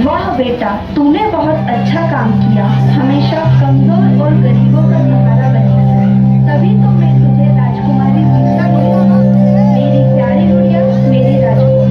वाह बेटा, तूने बहुत अच्छा काम किया। हमेशा कमजोर और गरीबों का सहारा बनेगा, तभी तो मैं तुझे राजकुमारी विद्या बोलूंगी। मेरी प्यारी गुड़िया, मेरी राजकुमारी।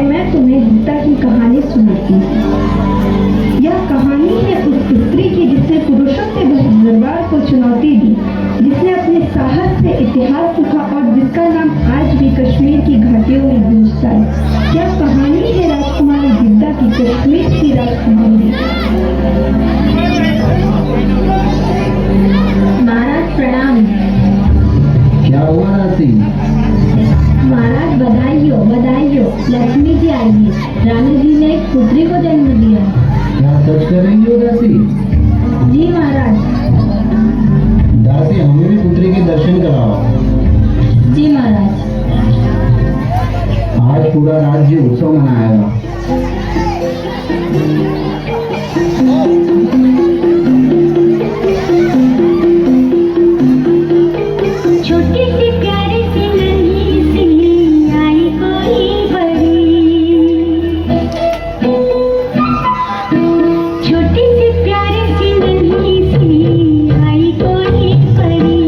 मैं तुम्हें गीता की कहानी सुनाती हूँ। यह कहानी है उस स्त्री की जिसने पुरुषों के दरबार को चुनौती दी, जिसने अपने साहस से इतिहास लिखा और जिसका नाम आज भी कश्मीर की घाटियों में गूंजता है। यह कहानी है राजकुमारी विद्या की, कश्मीर की राजकुमारी। महाराज प्रणाम। क्या हुआ राशि? महाराज बधाइयो बधाइयो, लक्ष्मी जी आई है। रानी जी ने एक पुत्री को जन्म दिया। क्या सच कर रही हो दासी? जी महाराज। दासी, हमें भी पुत्री के दर्शन कराओ। जी महाराज। आज पूरा राज्य उत्सव मनाएगा। छोटी सी प्यारी सी नन्ही सी आई कोई बड़ी, छोटी सी प्यारी सी नन्ही सी आई कोई बड़ी,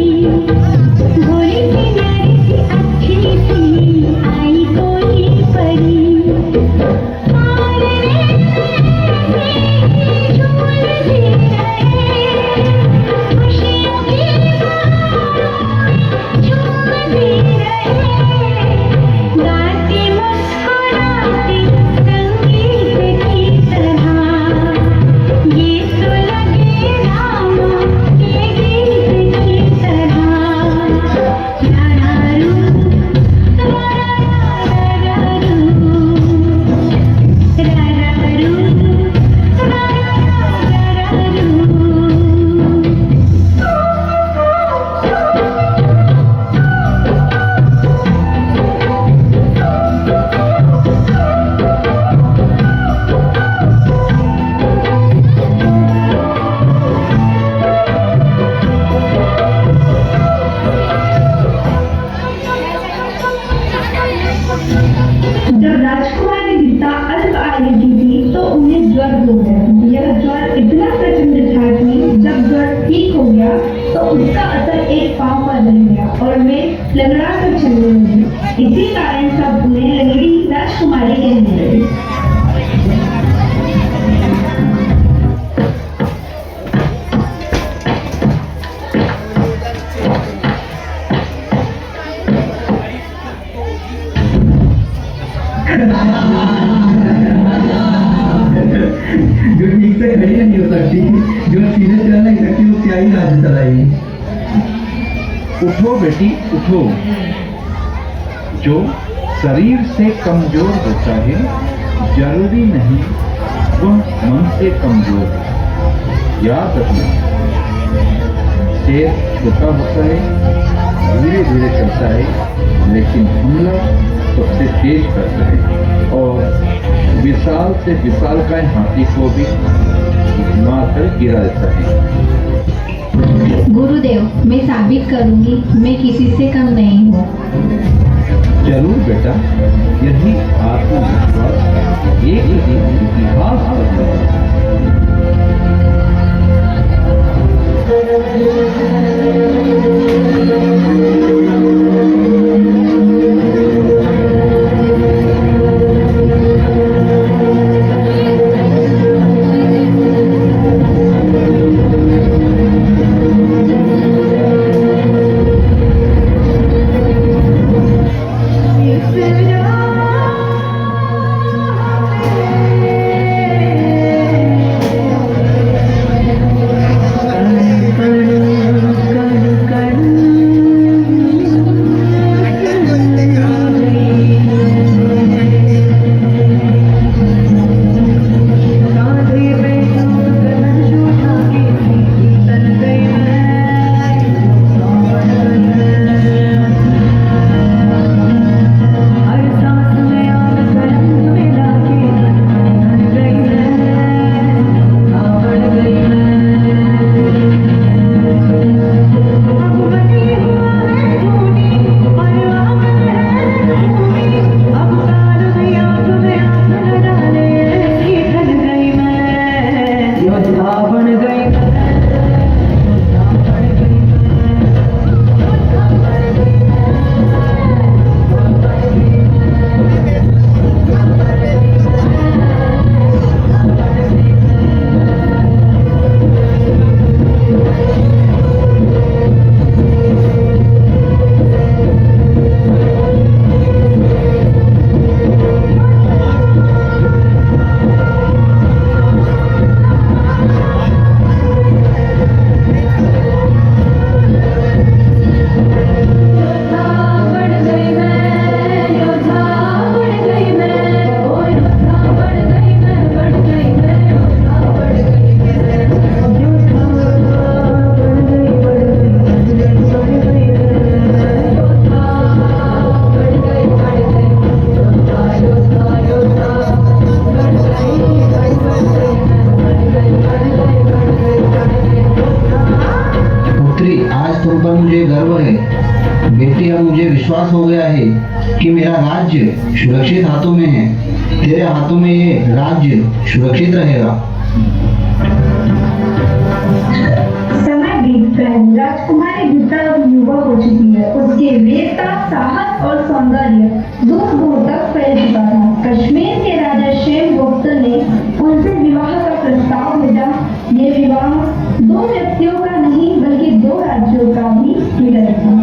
भोली सी प्यारी सी अच्छी सी आई कोई बड़ी। और झूलती रहे खुशियों की झूमती रहे, गाती मुस्कुराती संगीत की तरह। ये तो लगे रामा के गीत की तरह। रारारू, रारारू, रारारू, जब राजकुमारी गीता अल्प आयु की थी तो उन्हें ज्वर हो गया। यह ज्वर इतना प्रचंड था कि जब ज्वर ठीक हो गया तो उसका असर एक पांव पर रह गया और वे लंगड़ा कर चलने लगी। इसी कारण सब उन्हें लंगड़ी राजकुमारी कहने लगे। जो ठीक से खड़ी नहीं हो सकती, जो सीधे चल नहीं सकती, वो क्या ही राज्य चलाएगी। उठो बेटी उठो, जो शरीर से कमजोर होता है जरूरी नहीं वह मन से कमजोर है। याद रखना, शेर छोटा होता है, धीरे धीरे चलता है, लेकिन हमला सबसे तेज करता है और विशाल से विशाल का हाथी को भी मारकर गिरा देता है। गुरुदेव, मैं साबित करूंगी मैं किसी से कम नहीं हूँ। जरूर बेटा, यही आत्मविश्वास एक दिन इतिहास बदलेगा। तो है बेटी, अब मुझे विश्वास हो गया है कि मेरा राज्य सुरक्षित हाथों में है। तेरे हाथों में ये राज्य सुरक्षित रहेगा। समय बीत गया, राजकुमारी गीता अब युवा हो चुकी है। उसके वीरता, साहस और सौंदर्य दूर दूर तक फैल चुका था। कश्मीर के राजा शेमगुप्त ने उनसे विवाह का प्रस्ताव भेजा। ये विवाह दो व्यक्तियों का नहीं बल्कि दो राज्यों का भी मिलन था।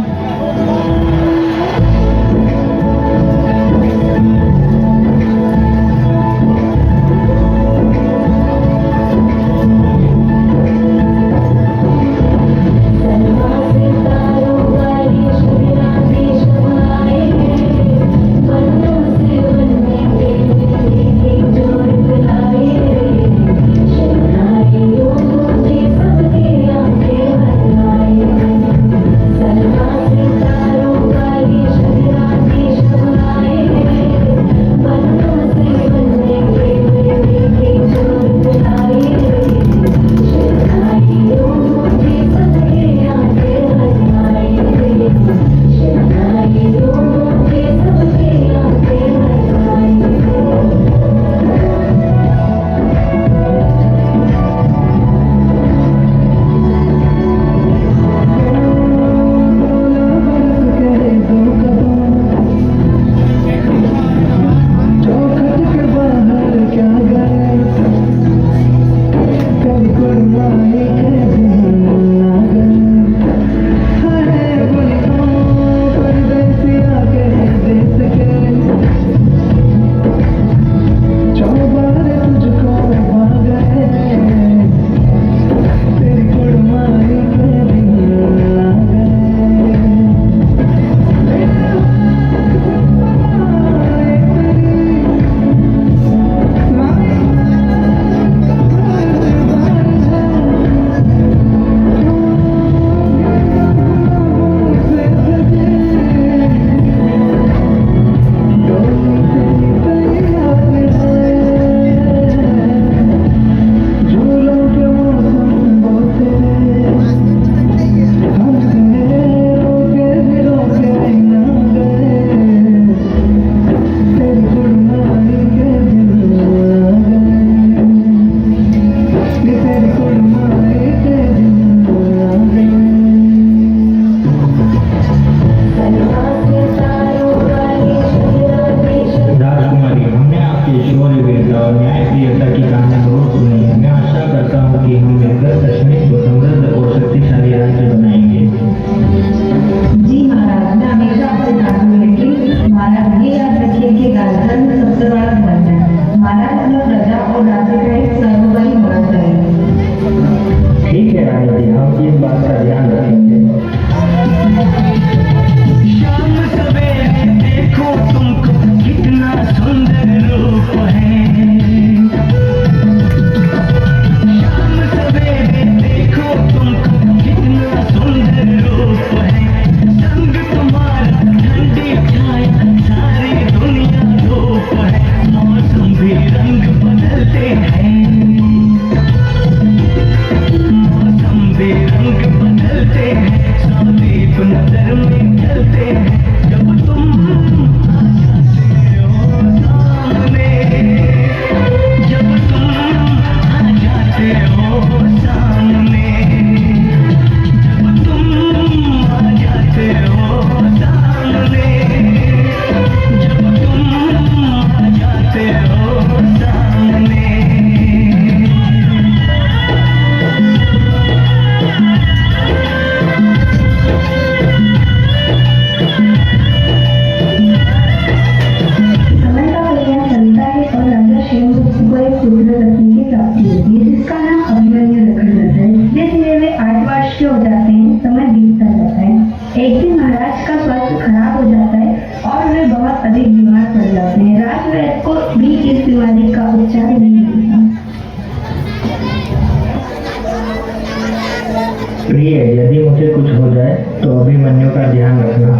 प्रिय, यदि मुझे कुछ हो जाए तो अभिमन्यु का ध्यान रखना।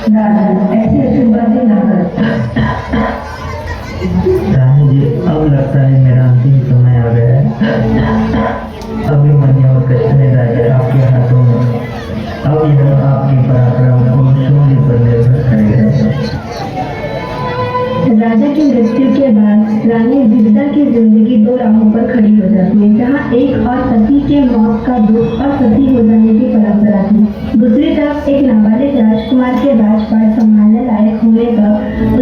दादा, ऐसी ऐसी बातें ना कर। रानी जी, अब लगता है मेरा अंतिम समय आ गया है। अभिमन्यु और कृष्ण ने राजा राजा की मृत्यु के बाद रानी विद्या की जिंदगी दो राहों पर खड़ी हो जाती है, जहाँ एक और सती के मौत का दुख और सती हो जाने की परंपरा थी। दूसरी तरफ एक नाबालिग राजकुमार के राजपाट संभालने लायक होने पर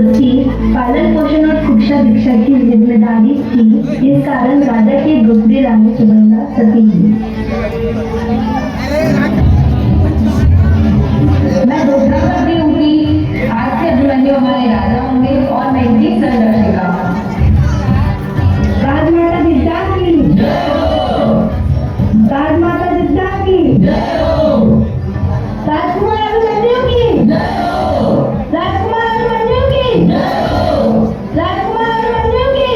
उसकी पालन पोषण और शिक्षा दीक्षा की जिम्मेदारी थी। इस कारण राजा की दूसरी रानी सुगंधा सती हुई। मैं घोषणा करती हूँ कि आज से अभिमन्यु हमारे राजा होंगे और मैं इनकी संरक्षिका। राजमाता विद्या की राजमाता विद्या की राजकुमार अभिमन्यु की राजकुमार अभिमन्यु की राजकुमार अभिमन्यु की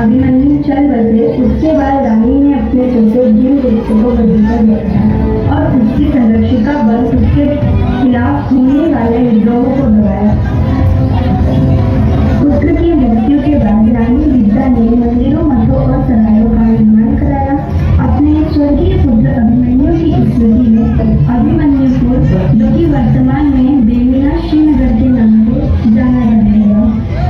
अभिमन्यु चल बसे। उसके बाद रानी ने अपने चौथे जीव देवते को बदलकर दिया और उसकी संरक्षिका बन उसके खिलाफ होने वाले विद्रोहों को दबाया। पुत्र की मृत्यु के बाद रानी विद्या ने मंदिरों, मठों और सरायों का निर्माण कराया। अपने स्वर्गीय पुत्र अभिमन्यु की स्मृति में अभिमन्युपुर, जो कि वर्तमान में बेमिया श्रीनगर के नाम से जाना जाएगा।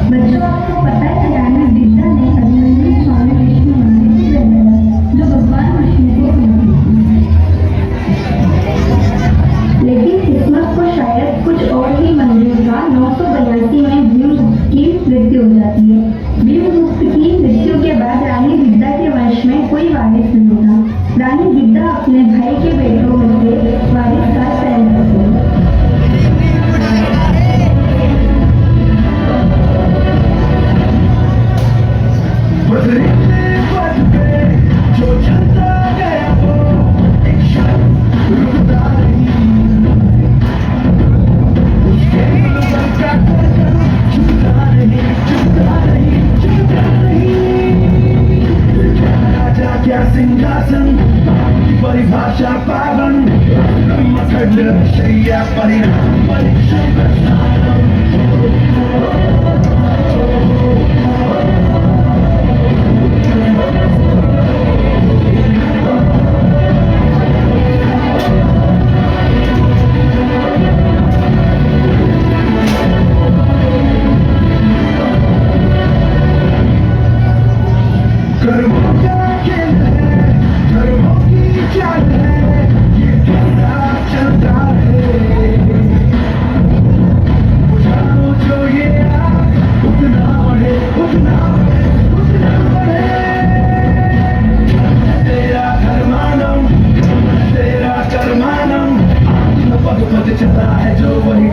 बच्चों, आपको पता है कि रानी विद्या ने अभिमन्यु स्वामी विष्णु मंदिर की बनाया, जो भगवान विष्णु को समर्पित है। लेकिन किस्मत को शायद कुछ और ही मंजूर था। 982 में भीमगुप्त की मृत्यु हो जाती है। भीमगुप्त की मृत्यु के बाद रानी विद्या के वंश में कोई वारिस नहीं था। रानी विद्या अपने भाई के बेटों में से वारिस का चयन करती है। परिभाषा पावन शैया चला है जो वही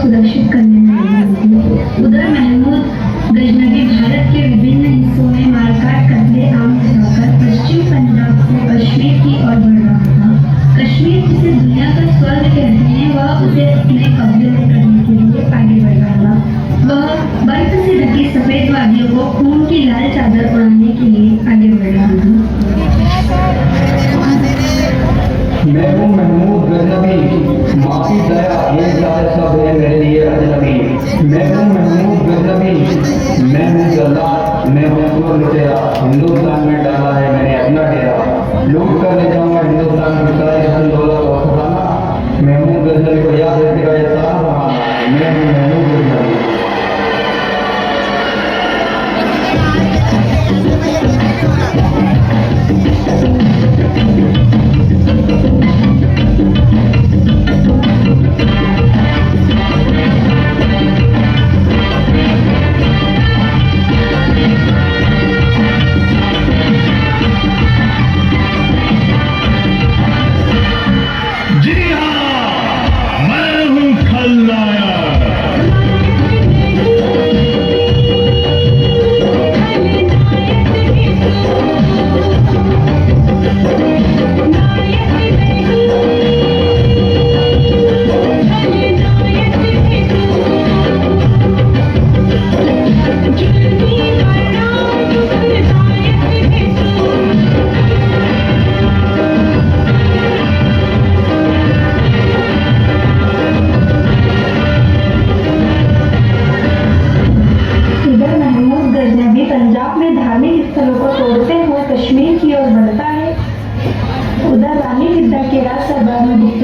सुरक्षित करने में लगी थी। उधर महमूद गजनबी भारत के विभिन्न हिस्सों में मारकाट कत्ले आम कराकर पश्चिम पंजाब से कश्मीर की ओर बढ़ रहा था। कश्मीर जिसे दुनिया का स्वर्ग कहते हैं, वह उसे अपने कब्जे में करने के लिए आगे बढ़ रहा था। वह बर्फ से ढकी सफेद वादियों को खून की लाल चादर उड़ाने के लिए आगे बढ़ रहा था। मैं हूँ महमूद गजनबी, माफी दया ये सारे सब है मेरे लिए अजनबी। मैं हूँ महमूद गजनबी, मैं हूँ जल्लाद, मैं हूँ चोर लुटेरा। हिंदुस्तान में डाला है मैंने अपना डेरा, लूट कर ले जाऊंगा हिंदुस्तान की सारी धन दौलत और खजाना। महमूद गजनबी को याद रखेगा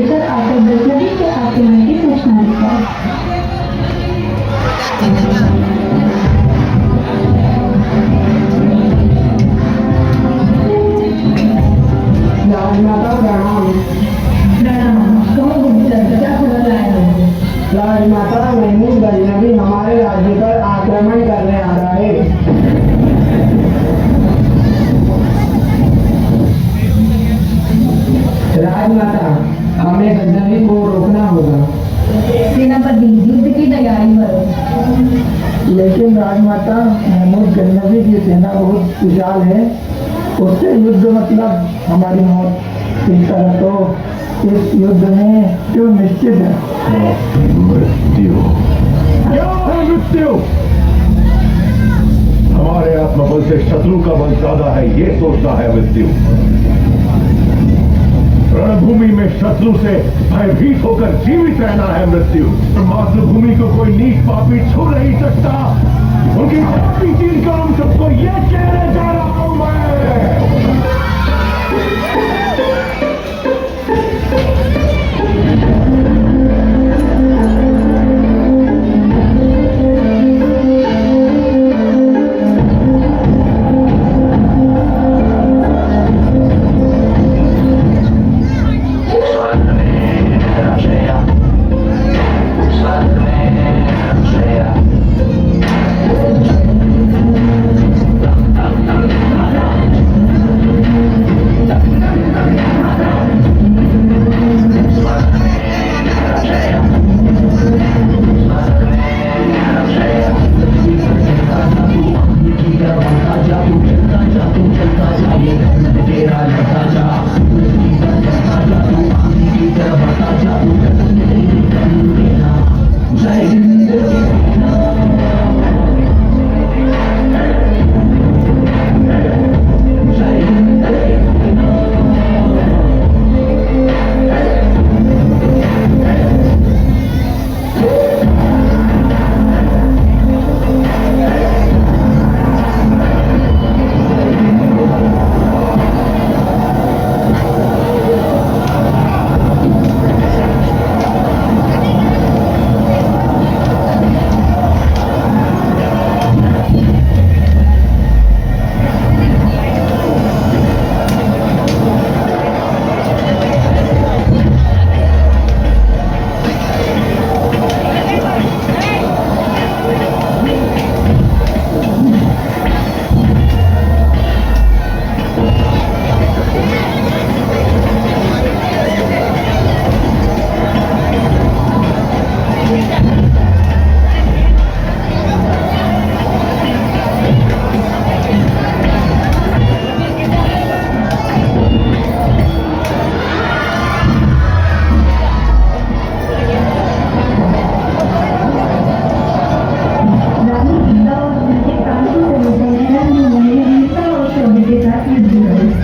लेकर आकर गजनबी के आक्रमण की सूचना देता है। राजमाता प्रणाम। कहो गुप्तचर, क्या खबर लाए हो? राजमाता, महमूद गजनबी हमारे राज्य पर आक्रमण करने आ रहा है। राजमाता, हमें गजनबी को रोकना होगा। सेनापति, युद्ध की तैयारी करो। लेकिन राजमाता, महमूद गजनबी की सेना बहुत विशाल है, उससे युद्ध मतलब हमारी मौत। इस तरह तो इस युद्ध में क्यों निश्चित है। मृत्यु, क्या है मृत्यु? हमारे आत्मबल से शत्रु का बल ज्यादा है, ये सोचता है मृत्यु। रणभूमि में शत्रु से भयभीत होकर जीवित रहना है मृत्यु। मातृभूमि को कोई नीच पापी छू नहीं सकता। उनकी छाती चीर कर उन सबको ये कहने जा रहा हूं मैं।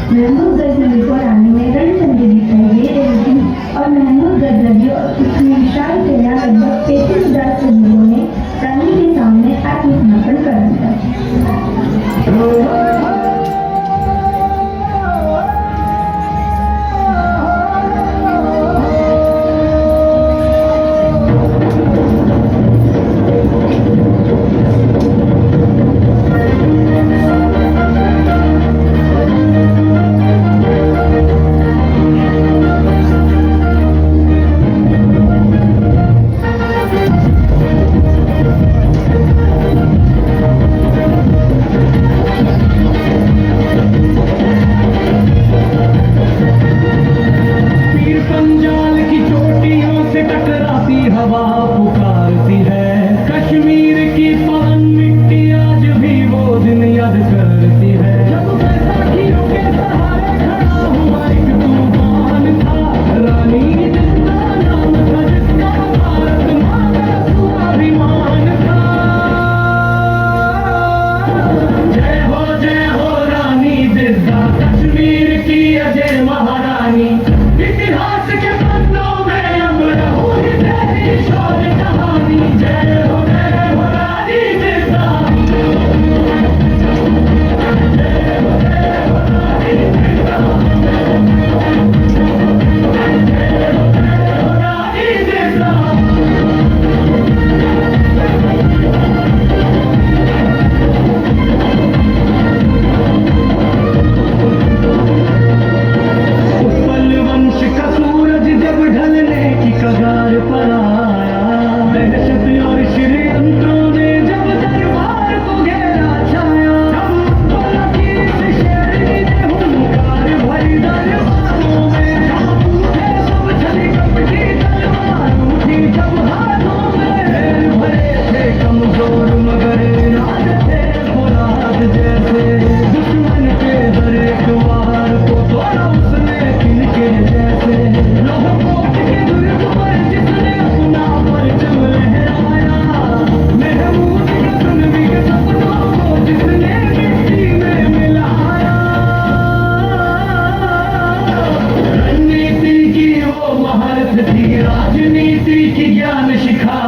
महमूद गजनबी को रानी में रणसंधि दिखाई दे रही थी और महमूद गजनबी और उसकी विशाल सेना लगभग 35,000 सैनिकों ने रानी के सामने आत्मसमर्पण कर दिया। थी राजनीति की ज्ञान शिखा